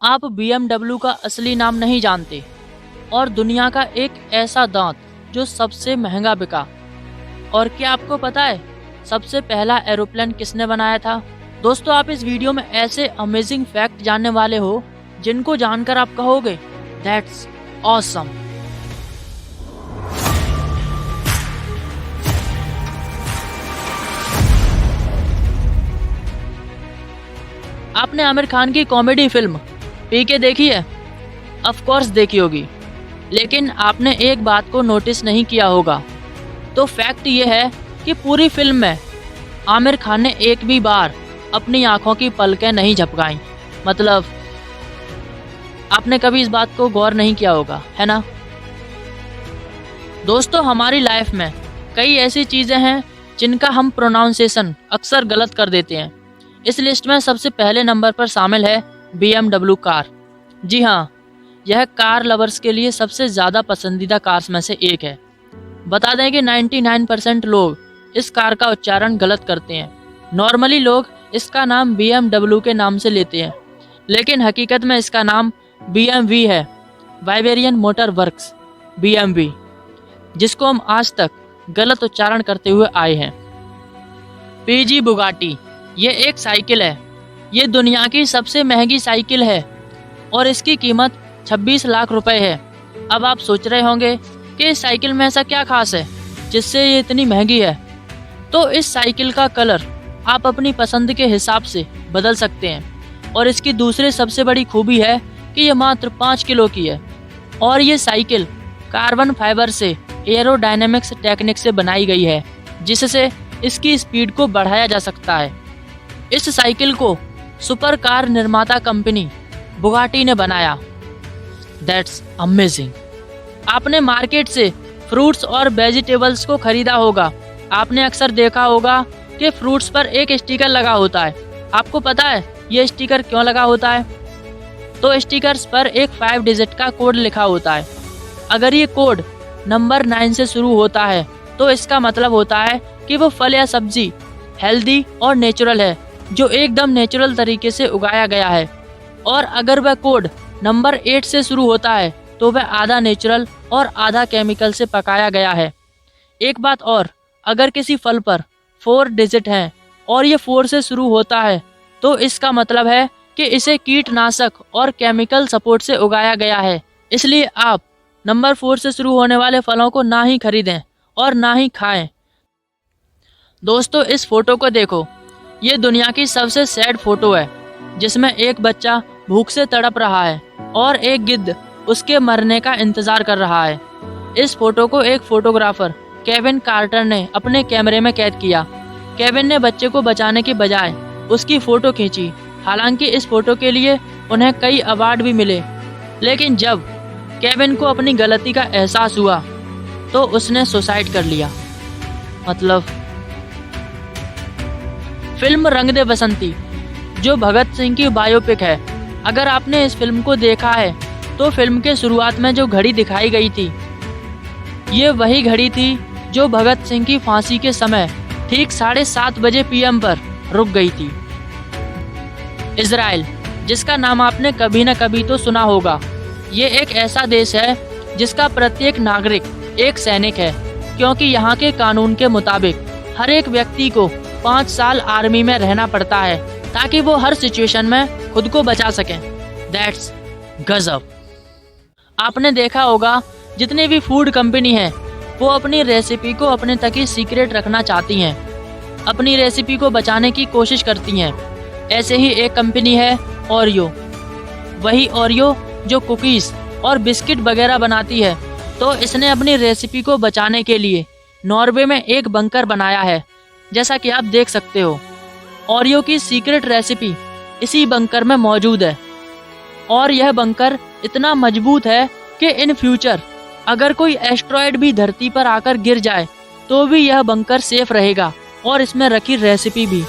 आप BMW का असली नाम नहीं जानते और दुनिया का एक ऐसा दांत जो सबसे महंगा बिका। और क्या आपको पता है सबसे पहला एरोप्लेन किसने बनाया था? दोस्तों, आप इस वीडियो में ऐसे अमेजिंग फैक्ट जानने वाले हो जिनको जानकर आप कहोगे दैट्स ऑसम। आपने आमिर खान की कॉमेडी फिल्म पीके देखी है? ऑफ कोर्स देखी होगी, लेकिन आपने एक बात को नोटिस नहीं किया होगा। तो फैक्ट ये है कि पूरी फिल्म में आमिर खान ने एक भी बार अपनी आंखों की पलकें नहीं झपकाई। मतलब आपने कभी इस बात को गौर नहीं किया होगा, है ना? दोस्तों, हमारी लाइफ में कई ऐसी चीज़ें हैं जिनका हम प्रोनाउंसिएशन अक्सर गलत कर देते हैं। इस लिस्ट में सबसे पहले नंबर पर शामिल है BMW कार। जी हाँ, यह कार लवर्स के लिए सबसे ज़्यादा पसंदीदा कार्स में से एक है। बता दें कि 99% लोग इस कार का उच्चारण गलत करते हैं। नॉर्मली लोग इसका नाम BMW के नाम से लेते हैं, लेकिन हकीकत में इसका नाम BMW है, बाइबेरियन मोटर वर्क्स BMW, जिसको हम आज तक गलत उच्चारण करते हुए आए हैं। PG बुगाटी, ये एक साइकिल है। ये दुनिया की सबसे महंगी साइकिल है और इसकी कीमत 26 लाख रुपए है। अब आप सोच रहे होंगे कि इस साइकिल में ऐसा क्या खास है जिससे ये इतनी महंगी है? तो इस साइकिल का कलर आप अपनी पसंद के हिसाब से बदल सकते हैं और इसकी दूसरी सबसे बड़ी खूबी है कि ये मात्र 5 किलो की है और ये साइकिल कार्बन फाइबर से एरोडायनेमिक्स टेक्निक से बनाई गई है, जिससे इसकी स्पीड को बढ़ाया जा सकता है। इस साइकिल को सुपर कार निर्माता कंपनी बुगाटी ने बनाया। That's amazing. आपने मार्केट से फ्रूट्स और वेजिटेबल्स को खरीदा होगा। आपने अक्सर देखा होगा कि फ्रूट्स पर एक स्टिकर लगा होता है। आपको पता है ये स्टिकर क्यों लगा होता है? तो स्टिकर्स पर एक 5 डिजिट का कोड लिखा होता है। अगर ये कोड नंबर 9 से शुरू होता है तो इसका मतलब होता है कि वो फल या सब्जी हेल्दी और नेचुरल है, जो एकदम नेचुरल तरीके से उगाया गया है। और अगर वह कोड नंबर 8 से शुरू होता है तो वह आधा नेचुरल और आधा केमिकल से पकाया गया है। एक बात और, अगर किसी फल पर 4 डिजिट हैं और ये 4 से शुरू होता है तो इसका मतलब है कि इसे कीटनाशक और केमिकल सपोर्ट से उगाया गया है। इसलिए आप नंबर 4 से शुरू होने वाले फलों को ना ही खरीदें और ना ही खाएं। दोस्तों, इस फोटो को देखो। ये दुनिया की सबसे सैड फोटो है, जिसमें एक बच्चा भूख से तड़प रहा है और एक गिद्ध उसके मरने का इंतजार कर रहा है। इस फोटो को एक फोटोग्राफर केविन कार्टर ने अपने कैमरे में कैद किया। केविन ने बच्चे को बचाने के बजाय उसकी फोटो खींची। हालांकि इस फोटो के लिए उन्हें कई अवार्ड भी मिले, लेकिन जब केविन को अपनी गलती का एहसास हुआ तो उसने सुसाइड कर लिया। मतलब फिल्म रंग दे बसंती, जो भगत सिंह की बायोपिक है, अगर आपने इस फिल्म को देखा है तो फिल्म के शुरुआत में जो घड़ी दिखाई गई थी, ये वही घड़ी थी जो भगत सिंह की फांसी के समय ठीक 7:30 बजे PM पर रुक गई थी। इजराइल, जिसका नाम आपने कभी न कभी तो सुना होगा, ये एक ऐसा देश है जिसका प्रत्येक नागरिक एक सैनिक है, क्योंकि यहाँ के कानून के मुताबिक हर एक व्यक्ति को 5 साल आर्मी में रहना पड़ता है ताकि वो हर सिचुएशन में खुद को बचा सकें। दैट्स गजब। आपने देखा होगा जितनी भी फूड कंपनी है वो अपनी रेसिपी को अपने तक ही सीक्रेट रखना चाहती हैं, अपनी रेसिपी को बचाने की कोशिश करती हैं। ऐसे ही एक कंपनी है ओरियो। वही ओरियो जो कुकीज़ और बिस्किट वगैरह बनाती है। तो इसने अपनी रेसिपी को बचाने के लिए नॉर्वे में एक बंकर बनाया है, जैसा कि आप देख सकते हो। ओरियो की सीक्रेट रेसिपी इसी बंकर में मौजूद है और यह बंकर इतना मजबूत है कि इन फ्यूचर अगर कोई एस्ट्रॉयड भी धरती पर आकर गिर जाए तो भी यह बंकर सेफ रहेगा और इसमें रखी रेसिपी भी।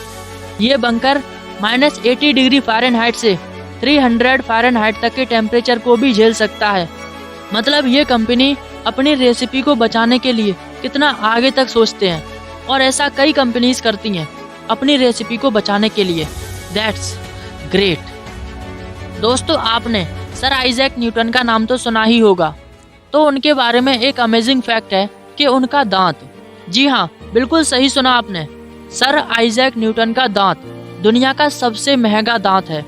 ये बंकर -80 डिग्री फ़ारेनहाइट से 300 फ़ारेनहाइट तक के टेम्परेचर को भी झेल सकता है। मतलब ये कंपनी अपनी रेसिपी को बचाने के लिए कितना आगे तक सोचते हैं, और ऐसा कई कंपनीज करती हैं अपनी रेसिपी को बचाने के लिए। That's great. दोस्तों आपने सर आइजैक न्यूटन का नाम तो सुना ही होगा, तो उनके बारे में एक अमेजिंग फैक्ट है कि उनका दांत, जी हाँ बिल्कुल सही सुना आपने, सर आइजैक न्यूटन का दांत दुनिया का सबसे महंगा दांत है।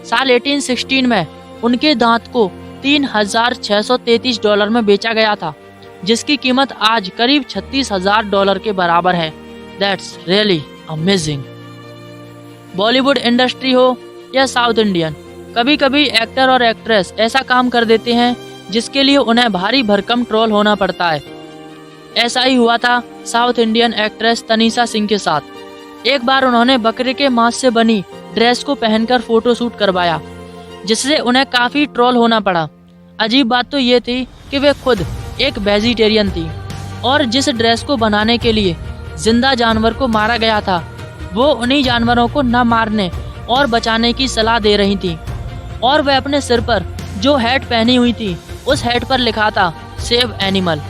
साल 1816 में उनके दांत को $3,633 में बेचा गया था, जिसकी कीमत आज करीब $36,000 के बराबर है। That's really amazing. Bollywood industry हो या साउथ इंडियन, कभी कभी एक्टर और एक्ट्रेस ऐसा काम कर देते हैं जिसके लिए उन्हें भारी भरकम ट्रोल होना पड़ता है। ऐसा ही हुआ था south Indian actress Tanisha Singh के साथ। एक बार उन्होंने बकरे के मांस से बनी ड्रेस को पहनकर फोटोशूट करवाया, जिससे उन्हें काफ़ी ट्रोल होना पड़ा। अजीब बात तो ये थी कि वे खुद एक वेजिटेरियन थी और जिस ड्रेस को बनाने के लिए जिंदा जानवर को मारा गया था, वो उन्हीं जानवरों को न मारने और बचाने की सलाह दे रही थी। और वह अपने सिर पर जो हैट पहनी हुई थी, उस हैट पर लिखा था सेव एनिमल,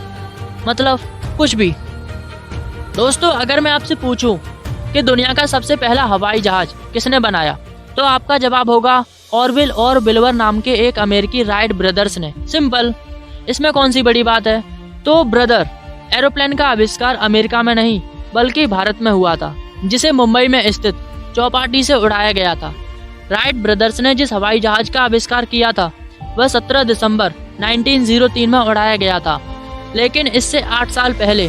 मतलब कुछ भी। दोस्तों अगर मैं आपसे पूछूं कि दुनिया का सबसे पहला हवाई जहाज किसने बनाया, तो आपका जवाब होगा ऑरविल और विल्बर नाम के एक अमेरिकी राइट ब्रदर्स ने। सिंपल, इसमें कौन सी बड़ी बात है। तो ब्रदर, एरोप्लेन का आविष्कार अमेरिका में नहीं बल्कि भारत में हुआ था, जिसे मुंबई में स्थित चौपाटी से उड़ाया गया था। राइट ब्रदर्स ने जिस हवाई जहाज का आविष्कार किया था वह 17 दिसंबर 1903 में उड़ाया गया था, लेकिन इससे 8 साल पहले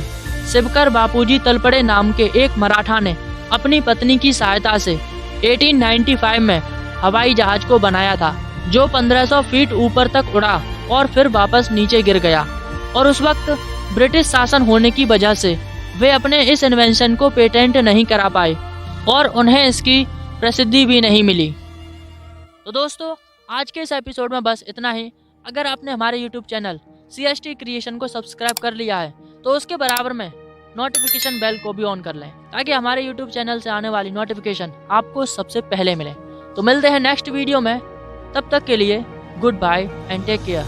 शिवकर बापूजी तलपड़े नाम के एक मराठा ने अपनी पत्नी की सहायता से 1895 में हवाई जहाज को बनाया था, जो 1500 फीट ऊपर तक उड़ा और फिर वापस नीचे गिर गया। और उस वक्त ब्रिटिश शासन होने की वजह से वे अपने इस इन्वेंशन को पेटेंट नहीं करा पाए और उन्हें इसकी प्रसिद्धि भी नहीं मिली। तो दोस्तों आज के इस एपिसोड में बस इतना ही। अगर आपने हमारे YouTube चैनल CST क्रिएशन को सब्सक्राइब कर लिया है तो उसके बराबर में नोटिफिकेशन बेल को भी ऑन कर लें, ताकि हमारे YouTube चैनल से आने वाली नोटिफिकेशन आपको सबसे पहले मिले। तो मिलते हैं नेक्स्ट वीडियो में, तब तक के लिए goodbye and take care.